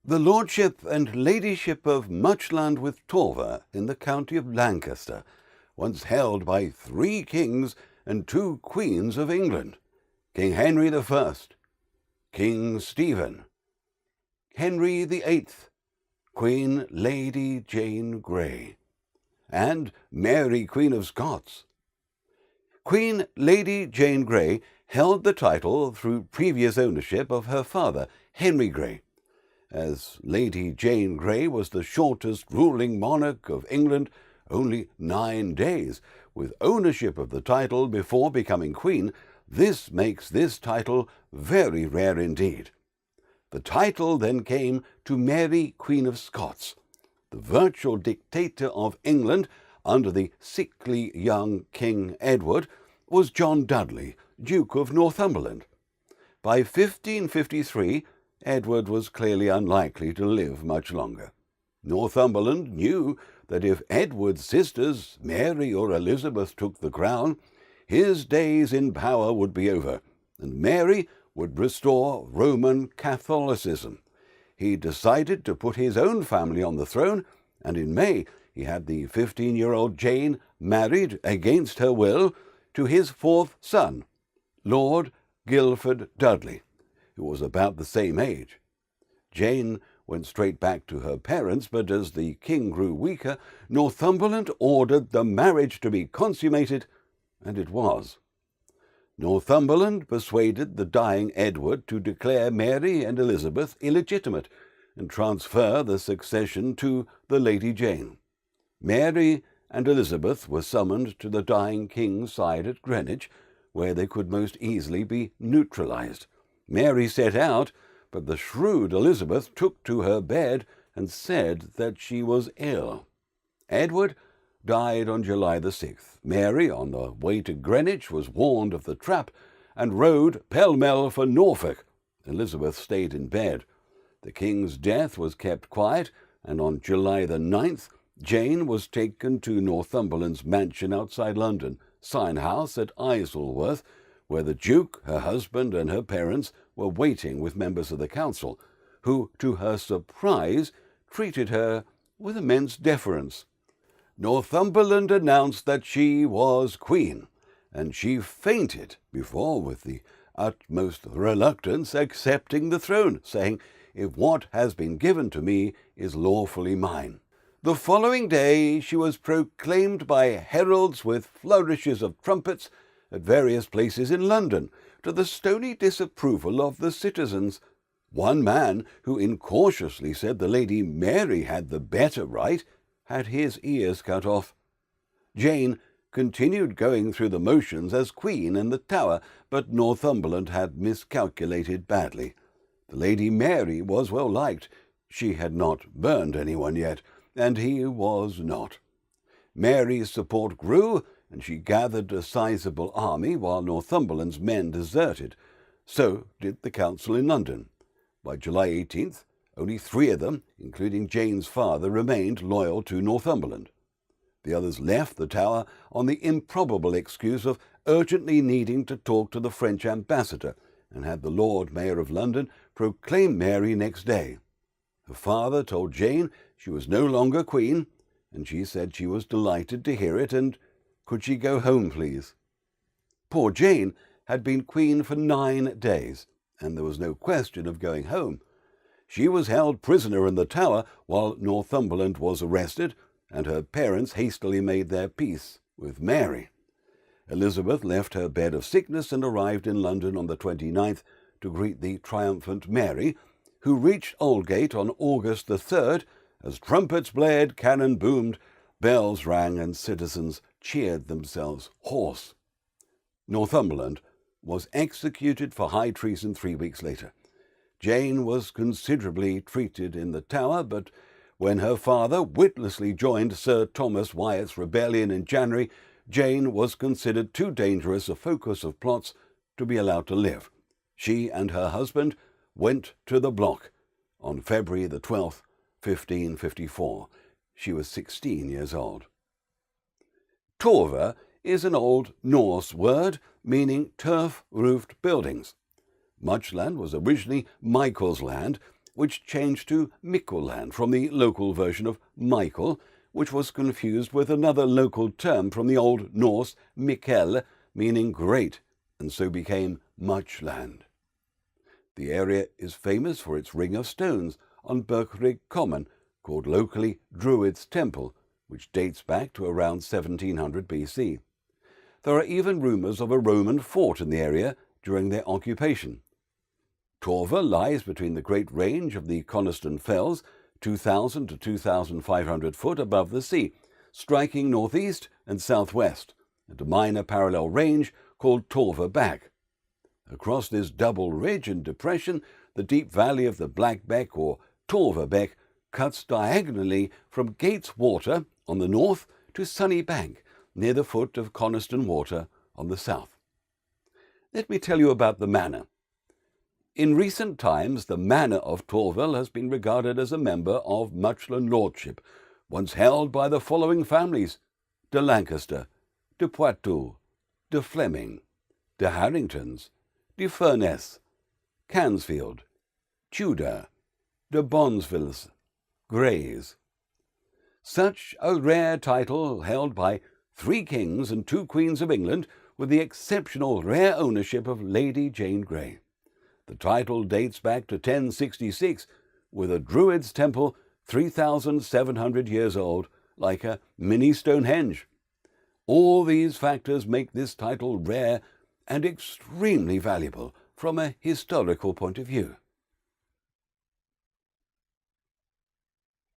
The Lordship and Ladyship of Muchland with Torver in the county of Lancaster, once held by 3 kings and 2 queens of England, King Henry I, King Stephen, Henry VIII, Queen Lady Jane Grey, and Mary Queen of Scots. Queen Lady Jane Grey held the title through previous ownership of her father, Henry Grey, as Lady Jane Grey was the shortest ruling monarch of England, only 9 days, with ownership of the title before becoming queen. This makes this title very rare indeed. The title then came to Mary Queen of Scots, the virtual dictator of England under the sickly young King Edward was John Dudley, Duke of Northumberland. By 1553, Edward was clearly unlikely to live much longer. Northumberland knew that if Edward's sisters, Mary or Elizabeth, took the crown, his days in power would be over, and Mary would restore Roman Catholicism. He decided to put his own family on the throne, and in May he had the 15-year-old Jane married, against her will, to his 4th son, Lord Guildford Dudley, who was about the same age. Jane went straight back to her parents, but as the king grew weaker, Northumberland ordered the marriage to be consummated, and it was. Northumberland persuaded the dying Edward to declare Mary and Elizabeth illegitimate and transfer the succession to the Lady Jane. Mary and Elizabeth were summoned to the dying king's side at Greenwich, where they could most easily be neutralized. Mary set out, but the shrewd Elizabeth took to her bed and said that she was ill. Edward died on July the 6th. Mary, on the way to Greenwich, was warned of the trap and rode pell-mell for Norfolk. Elizabeth stayed in bed. The king's death was kept quiet, and on July the 9th, Jane was taken to Northumberland's mansion outside London, Sign House at Isleworth, where the Duke, her husband, and her parents were waiting with members of the council, who, to her surprise, treated her with immense deference. Northumberland announced that she was queen, and she fainted before, with the utmost reluctance, accepting the throne, saying, "If what has been given to me is lawfully mine." The following day she was proclaimed by heralds with flourishes of trumpets at various places in London, to the stony disapproval of the citizens. One man, who incautiously said the Lady Mary had the better right, had his ears cut off. Jane continued going through the motions as queen in the Tower, but Northumberland had miscalculated badly. The Lady Mary was well liked. She had not burned anyone yet, and he was not. Mary's support grew, and she gathered a sizable army while Northumberland's men deserted. So did the council in London. By July 18th, only 3 of them, including Jane's father, remained loyal to Northumberland. The others left the Tower on the improbable excuse of urgently needing to talk to the French ambassador, and had the Lord Mayor of London proclaim Mary next day. Her father told Jane she was no longer queen, and she said she was delighted to hear it, and could she go home, please? Poor Jane had been queen for 9 days, and there was no question of going home. She was held prisoner in the Tower while Northumberland was arrested, and her parents hastily made their peace with Mary. Elizabeth left her bed of sickness and arrived in London on the 29th to greet the triumphant Mary, who reached Aldgate on August the 3rd as trumpets blared, cannon boomed, bells rang, and citizens cheered themselves hoarse. Northumberland was executed for high treason 3 weeks later. Jane was considerably treated in the Tower, but when her father witlessly joined Sir Thomas Wyatt's rebellion in January, Jane was considered too dangerous a focus of plots to be allowed to live. She and her husband went to the block on February the 12th, 1554. She was 16 years old. Torver is an old Norse word meaning turf-roofed buildings. Muchland was originally Michael's land, which changed to Muchland from the local version of Michael, which was confused with another local term from the Old Norse Mikkel, meaning great, and so became Muchland. The area is famous for its ring of stones on Birkrig Common, called locally Druid's Temple, which dates back to around 1700 BC. There are even rumours of a Roman fort in the area during their occupation. Torver lies between the Great Range of the Coniston Fells, 2,000 to 2,500 foot above the sea, striking northeast and southwest, and a minor parallel range called Torver Back. Across this double ridge and depression, the deep valley of the Black Beck or Torver Beck cuts diagonally from Gates Water on the north to Sunny Bank, near the foot of Coniston Water on the south. Let me tell you about the manor. In recent times, the manor of Torver has been regarded as a member of Muchland Lordship, once held by the following families: de Lancaster, de Poitou, de Fleming, de Harringtons, de Furness, Cansfield, Tudor, de Bonsvilles, Greys. Such a rare title held by 3 kings and 2 queens of England, with the exceptional rare ownership of Lady Jane Grey. The title dates back to 1066, with a Druid's temple 3,700 years old, like a mini Stonehenge. All these factors make this title rare and extremely valuable from a historical point of view.